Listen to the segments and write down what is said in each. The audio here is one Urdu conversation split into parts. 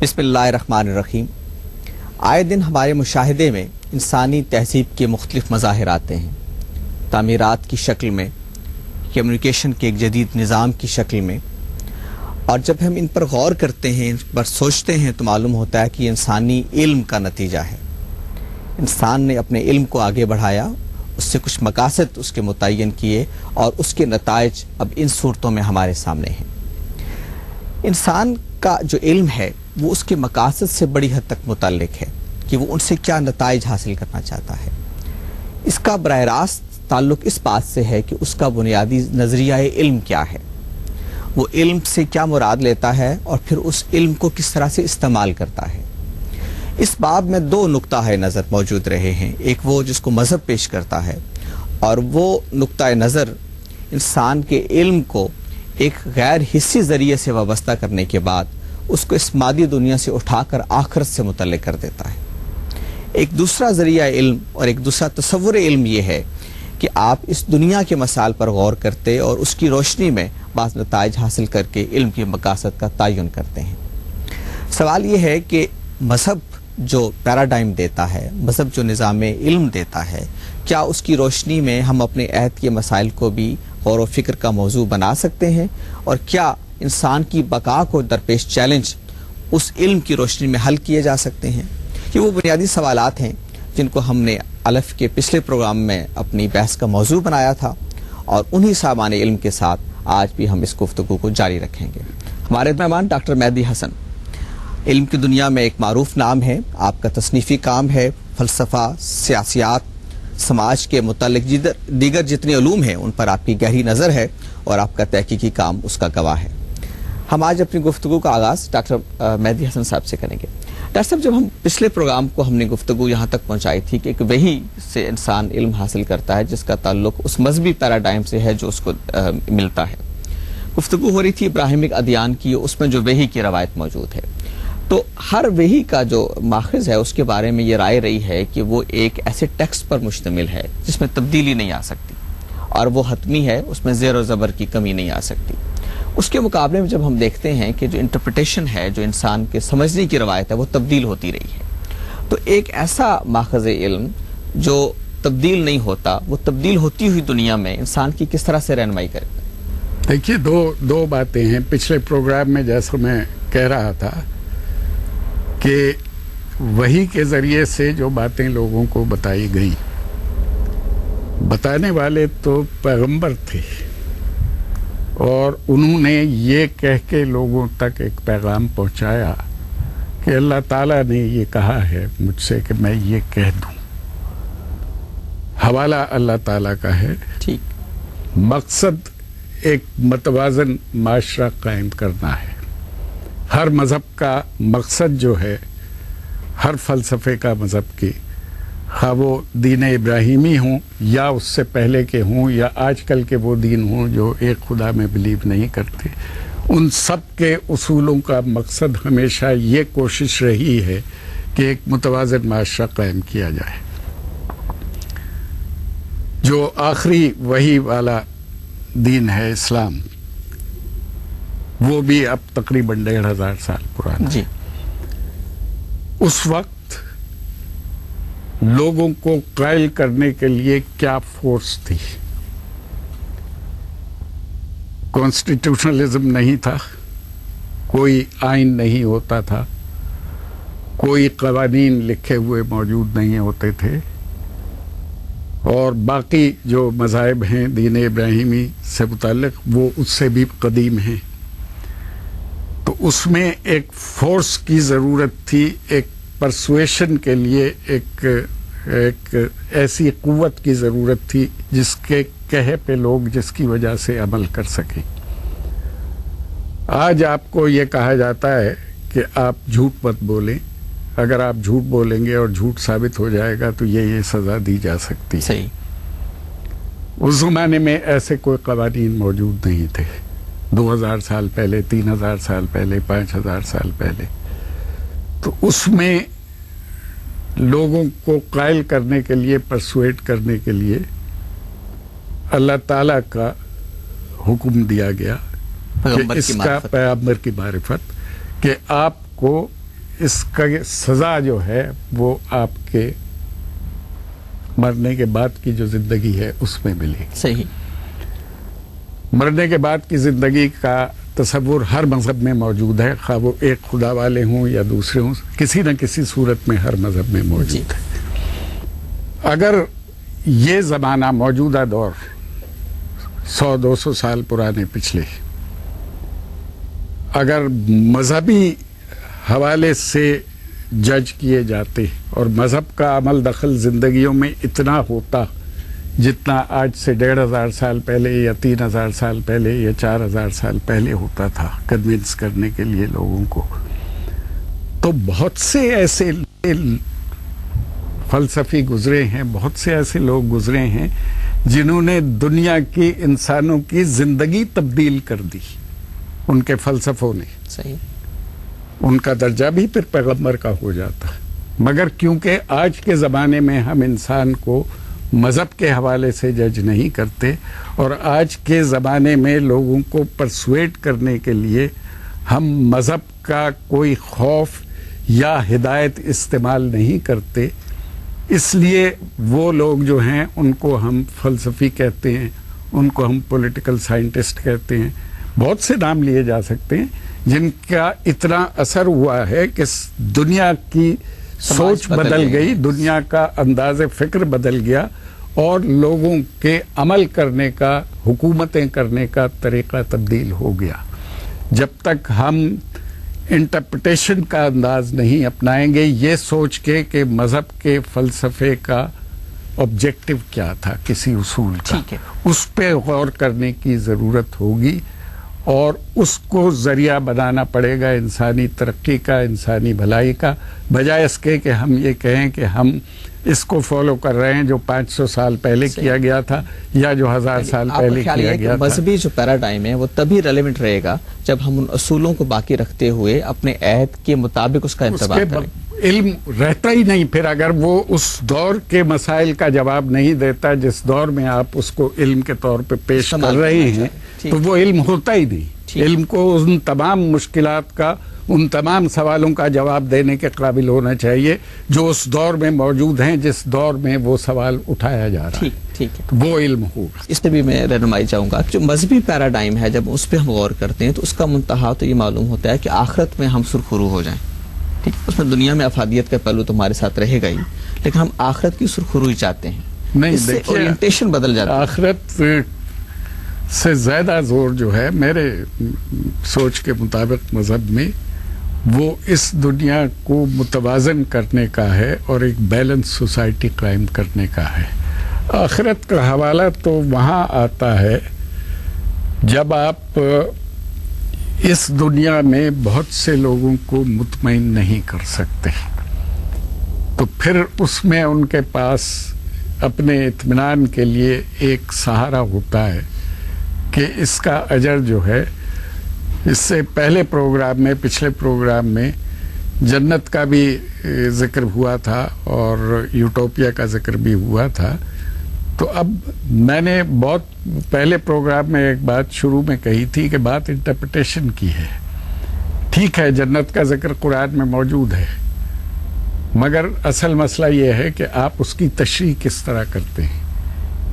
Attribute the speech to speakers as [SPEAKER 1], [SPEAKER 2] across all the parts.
[SPEAKER 1] بسم اللہ الرحمن الرحیم۔ آئے دن ہمارے مشاہدے میں انسانی تہذیب کے مختلف مظاہر آتے ہیں، تعمیرات کی شکل میں، کمیونیکیشن کے ایک جدید نظام کی شکل میں، اور جب ہم ان پر غور کرتے ہیں، ان پر سوچتے ہیں تو معلوم ہوتا ہے کہ یہ انسانی علم کا نتیجہ ہے۔ انسان نے اپنے علم کو آگے بڑھایا، اس سے کچھ مقاصد اس کے متعین کیے اور اس کے نتائج اب ان صورتوں میں ہمارے سامنے ہیں۔ انسان کا جو علم ہے وہ اس کے مقاصد سے بڑی حد تک متعلق ہے کہ وہ ان سے کیا نتائج حاصل کرنا چاہتا ہے۔ اس کا براہ راست تعلق اس بات سے ہے کہ اس کا بنیادی نظریہ علم کیا ہے، وہ علم سے کیا مراد لیتا ہے اور پھر اس علم کو کس طرح سے استعمال کرتا ہے۔ اس باب میں دو نقطہ نظر موجود رہے ہیں، ایک وہ جس کو مذہب پیش کرتا ہے، اور وہ نقطہ نظر انسان کے علم کو ایک غیر حسی ذریعے سے وابستہ کرنے کے بعد اس کو اس مادی دنیا سے اٹھا کر آخرت سے متعلق کر دیتا ہے۔ ایک دوسرا ذریعہ علم اور ایک دوسرا تصور علم یہ ہے کہ آپ اس دنیا کے مسائل پر غور کرتے اور اس کی روشنی میں بعض نتائج حاصل کر کے علم کے مقاصد کا تعین کرتے ہیں۔ سوال یہ ہے کہ مذہب جو پیراڈائم دیتا ہے، مذہب جو نظام علم دیتا ہے، کیا اس کی روشنی میں ہم اپنے عہد کے مسائل کو بھی غور و فکر کا موضوع بنا سکتے ہیں، اور کیا انسان کی بقا کو درپیش چیلنج اس علم کی روشنی میں حل کیے جا سکتے ہیں؟ یہ وہ بنیادی سوالات ہیں جن کو ہم نے الف کے پچھلے پروگرام میں اپنی بحث کا موضوع بنایا تھا، اور انہی سامان علم کے ساتھ آج بھی ہم اس گفتگو کو جاری رکھیں گے۔ ہمارے مہمان ڈاکٹر مہدی حسن علم کی دنیا میں ایک معروف نام ہے، آپ کا تصنیفی کام ہے فلسفہ، سیاسیات، سماج کے متعلق دیگر جتنے علوم ہیں ان پر آپ کی گہری نظر ہے اور آپ کا تحقیقی کام اس کا گواہ ہے۔ ہم آج اپنی گفتگو کا آغاز ڈاکٹر مہدی حسن صاحب سے کریں گے۔ ڈاکٹر صاحب، جب ہم پچھلے پروگرام کو ہم نے گفتگو یہاں تک پہنچائی تھی کہ ایک وحی سے انسان علم حاصل کرتا ہے جس کا تعلق اس مذہبی پیراڈائم سے ہے جو اس کو ملتا ہے، گفتگو ہو رہی تھی ابراہیمک ادیان کی، اس میں جو وحی کی روایت موجود ہے، تو ہر وحی کا جو ماخذ ہے اس کے بارے میں یہ رائے رہی ہے کہ وہ ایک ایسے ٹیکسٹ پر مشتمل ہے جس میں تبدیلی نہیں آ سکتی، اور وہ حتمی ہے، اس میں زیر و زبر کی کمی نہیں آ سکتی۔ اس کے مقابلے میں جب ہم دیکھتے ہیں کہ جو انٹرپریٹیشن ہے، جو انسان کے سمجھنے کی روایت ہے، وہ تبدیل ہوتی رہی ہے، تو ایک ایسا ماخذ علم جو تبدیل نہیں ہوتا، وہ تبدیل ہوتی ہوئی دنیا میں انسان کی کس طرح سے رہنمائی کرے؟
[SPEAKER 2] دیکھیے، دو باتیں ہیں۔ پچھلے پروگرام میں جیسا میں کہہ رہا تھا کہ وحی کے ذریعے سے جو باتیں لوگوں کو بتائی گئیں، بتانے والے تو پیغمبر تھے، اور انہوں نے یہ کہہ کے لوگوں تک ایک پیغام پہنچایا کہ اللہ تعالیٰ نے یہ کہا ہے مجھ سے کہ میں یہ کہہ دوں۔ حوالہ اللہ تعالیٰ کا ہے،
[SPEAKER 1] ٹھیک،
[SPEAKER 2] مقصد ایک متوازن معاشرہ قائم کرنا ہے۔ ہر مذہب کا مقصد جو ہے، ہر فلسفے کا مذہب کی، خواہ وہ دین ابراہیمی ہوں یا اس سے پہلے کے ہوں یا آج کل کے وہ دین ہوں جو ایک خدا میں بلیو نہیں کرتے، ان سب کے اصولوں کا مقصد ہمیشہ یہ کوشش رہی ہے کہ ایک متوازن معاشرہ قائم کیا جائے۔ جو آخری وحی والا دین ہے اسلام، وہ بھی اب تقریباً 1500 سال پرانا
[SPEAKER 1] جی۔
[SPEAKER 2] اس وقت لوگوں کو قائل کرنے کے لیے کیا فورس تھی؟ کانسٹیٹیوشنلزم نہیں تھا، کوئی آئین نہیں ہوتا تھا، کوئی قوانین لکھے ہوئے موجود نہیں ہوتے تھے، اور باقی جو مذاہب ہیں دین ابراہیمی سے متعلق وہ اس سے بھی قدیم ہیں۔ تو اس میں ایک فورس کی ضرورت تھی، ایک پرسویشن کے لیے ایک ایسی قوت کی ضرورت تھی جس کے کہے پہ لوگ جس کی وجہ سے عمل کر سکیں۔ آج آپ کو یہ کہا جاتا ہے کہ آپ جھوٹ مت بولیں، اگر آپ جھوٹ بولیں گے اور جھوٹ ثابت ہو جائے گا تو یہ سزا دی جا سکتی ہے۔
[SPEAKER 1] صحیح۔
[SPEAKER 2] اس زمانے میں ایسے کوئی قوانین موجود نہیں تھے، 2000 سال پہلے، 3000 سال پہلے، 5000 سال پہلے۔ تو اس میں لوگوں کو قائل کرنے کے لیے، پرسویٹ کرنے کے لیے اللہ تعالیٰ کا حکم دیا گیا کہ اس کا پیغمبر کی معرفت، کہ آپ کو اس کا سزا جو ہے وہ آپ کے مرنے کے بعد کی جو زندگی ہے اس میں ملے گی.
[SPEAKER 1] صحیح.
[SPEAKER 2] مرنے کے بعد کی زندگی کا تصور ہر مذہب میں موجود ہے، خواہ وہ ایک خدا والے ہوں یا دوسرے ہوں، کسی نہ کسی صورت میں ہر مذہب میں موجود ہے. اگر یہ زمانہ موجودہ دور 100-200 سال پرانے پچھلے اگر مذہبی حوالے سے جج کیے جاتے اور مذہب کا عمل دخل زندگیوں میں اتنا ہوتا جتنا آج سے 1500 سال پہلے یا 3000 سال پہلے یا 4000 سال پہلے ہوتا تھا کنونس کرنے کے لیے لوگوں کو، تو بہت سے ایسے فلسفی گزرے ہیں، بہت سے ایسے لوگ گزرے ہیں جنہوں نے دنیا کی انسانوں کی زندگی تبدیل کر دی ان کے فلسفوں نے.
[SPEAKER 1] صحیح.
[SPEAKER 2] ان کا درجہ بھی پھر پیغمبر کا ہو جاتا، مگر کیونکہ آج کے زمانے میں ہم انسان کو مذہب کے حوالے سے جج نہیں کرتے اور آج کے زمانے میں لوگوں کو پرسویٹ کرنے کے لیے ہم مذہب کا کوئی خوف یا ہدایت استعمال نہیں کرتے، اس لیے وہ لوگ جو ہیں ان کو ہم فلسفی کہتے ہیں، ان کو ہم پولیٹیکل سائنٹسٹ کہتے ہیں، بہت سے نام لیے جا سکتے ہیں جن کا اتنا اثر ہوا ہے کہ دنیا کی سوچ بدل گئی، دنیا کا انداز فکر بدل گیا اور لوگوں کے عمل کرنے کا، حکومتیں کرنے کا طریقہ تبدیل ہو گیا. جب تک ہم انٹرپریٹیشن کا انداز نہیں اپنائیں گے یہ سوچ کے کہ مذہب کے فلسفے کا آبجیکٹو کیا تھا کسی اصول کا، اس پہ غور کرنے کی ضرورت ہوگی اور اس کو ذریعہ بنانا پڑے گا انسانی ترقی کا، انسانی بھلائی کا، بجائے اس کے کہ ہم یہ کہیں کہ ہم اس کو فالو کر رہے ہیں جو 500 سال پہلے کیا گیا تا یا جو 1000 سال پہلے کیا گیا تھا.
[SPEAKER 1] مذہبی جو پیراڈائم ہے وہ تبھی ریلیونٹ رہے گا جب ہم ان اصولوں کو باقی رکھتے ہوئے اپنے عہد کے مطابق اس کا انتباہ کریں.
[SPEAKER 2] علم رہتا ہی نہیں پھر اگر وہ اس دور کے مسائل کا جواب نہیں دیتا جس دور میں آپ اس کو علم کے طور پہ پیش کر رہے ہیں تو وہ علم ہوتا ہی نہیں. علم کو ان تمام مشکلات کا، ان تمام سوالوں کا جواب دینے کے قابل ہونا چاہیے جو اس دور میں موجود ہیں، جس دور میں وہ سوال اٹھایا جا رہا ہے.
[SPEAKER 1] ٹھیک ہے،
[SPEAKER 2] وہ علم ہوگا.
[SPEAKER 1] اس پہ بھی میں رہنمائی چاہوں گا. جو مذہبی پیراڈائم ہے جب اس پہ ہم غور کرتے ہیں تو اس کا منتہا تو یہ معلوم ہوتا ہے کہ آخرت میں ہم سرخرو ہو جائیں. ٹھیک، اس میں دنیا میں افادیت کا پہلو تو ہمارے ساتھ رہے گا ہی، لیکن ہم آخرت کی سرخروئی چاہتے ہیں.
[SPEAKER 2] نہیں،
[SPEAKER 1] اس سے اورینٹیشن بدل جاتا ہے.
[SPEAKER 2] آخرت سے زیادہ زور جو ہے میرے سوچ کے مطابق مذہب میں وہ اس دنیا کو متوازن کرنے کا ہے اور ایک بیلنس سوسائٹی قائم کرنے کا ہے. آخرت کا حوالہ تو وہاں آتا ہے جب آپ اس دنیا میں بہت سے لوگوں کو مطمئن نہیں کر سکتے تو پھر اس میں ان کے پاس اپنے اطمینان کے لیے ایک سہارا ہوتا ہے کہ اس کا اجر جو ہے، اس سے پہلے پروگرام میں، پچھلے پروگرام میں جنت کا بھی ذکر ہوا تھا اور یوٹوپیا کا ذکر بھی ہوا تھا. تو اب میں نے بہت پہلے پروگرام میں ایک بات شروع میں کہی تھی کہ بات انٹرپریٹیشن کی ہے. ٹھیک ہے، جنت کا ذکر قرآن میں موجود ہے، مگر اصل مسئلہ یہ ہے کہ آپ اس کی تشریح کس طرح کرتے ہیں.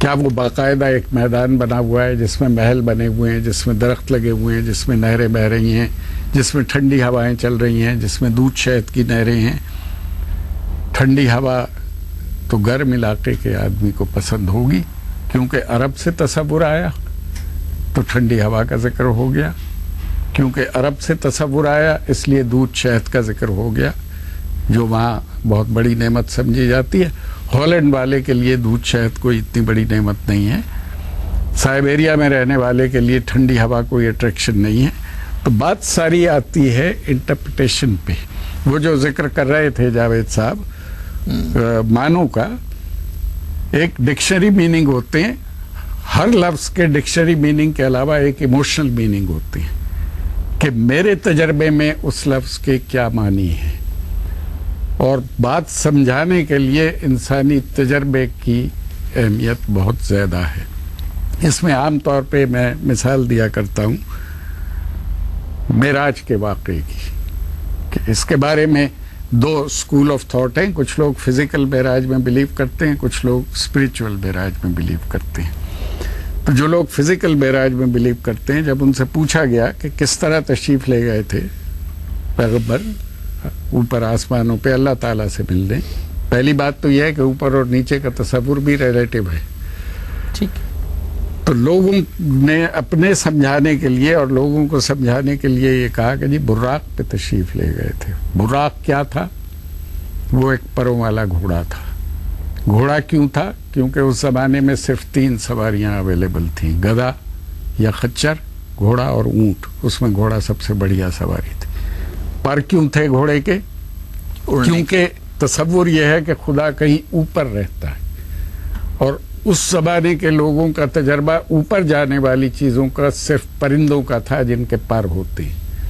[SPEAKER 2] کیا وہ باقاعدہ ایک میدان بنا ہوا ہے جس میں محل بنے ہوئے ہیں، جس میں درخت لگے ہوئے ہیں، جس میں نہریں بہ رہی ہیں، جس میں ٹھنڈی ہوائیں چل رہی ہیں، جس میں دودھ شہد کی نہریں ہیں؟ ٹھنڈی ہوا تو گرم علاقے کے آدمی کو پسند ہوگی کیونکہ عرب سے تصور آیا تو ٹھنڈی ہوا کا ذکر ہو گیا، کیونکہ عرب سے تصور آیا اس لیے دودھ شہد کا ذکر ہو گیا جو وہاں بہت بڑی نعمت سمجھی جاتی ہے. ہالینڈ والے کے لیے دودھ شہد کوئی اتنی بڑی نعمت نہیں ہے، سائبیریا میں رہنے والے کے لیے ٹھنڈی ہوا کوئی اٹریکشن نہیں ہے. تو بات ساری آتی ہے انٹرپریٹیشن پہ. وہ جو ذکر کر رہے تھے جاوید صاحب معنوں کا، ایک ڈکشنری میننگ ہوتے ہیں، ہر لفظ کے ڈکشنری میننگ کے علاوہ ایک ایموشنل میننگ ہوتی ہے کہ میرے تجربے میں اس لفظ کے کیا معنی ہے، اور بات سمجھانے کے لیے انسانی تجربے کی اہمیت بہت زیادہ ہے. اس میں عام طور پہ میں مثال دیا کرتا ہوں معراج کے واقعے کی کہ اس کے بارے میں دو اسکول آف تھاٹ ہیں. کچھ لوگ فزیکل معراج میں بلیو کرتے ہیں, کچھ لوگ اسپریچول معراج میں بلیو کرتے ہیں. تو جو لوگ فزیکل معراج میں بلیو کرتے ہیں, جب ان سے پوچھا گیا کہ کس طرح تشریف لے گئے تھے پیغمبر اوپر آسمانوں پہ اللہ تعالیٰ سے ملنے, پہلی بات تو یہ ہے کہ اوپر اور نیچے کا تصور بھی ریلیٹو ہے.
[SPEAKER 1] ٹھیک.
[SPEAKER 2] تو لوگوں نے اپنے سمجھانے کے لیے اور لوگوں کو سمجھانے کے لیے یہ کہا کہ جی براق پہ تشریف لے گئے تھے. براق کیا تھا؟ وہ ایک پروں والا گھوڑا تھا. گھوڑا کیوں تھا؟ کیونکہ اس زمانے میں صرف 3 سواریاں اویلیبل تھیں, گدھا یا خچر, گھوڑا اور اونٹ. اس میں گھوڑا سب سے بڑھیا سواری تھی. پر کیوں تھے گھوڑے کے؟ کیونکہ تصور یہ ہے کہ خدا کہیں اوپر رہتا ہے, اور اس زمانے کے لوگوں کا تجربہ اوپر جانے والی چیزوں کا صرف پرندوں کا تھا جن کے پر ہوتے ہیں.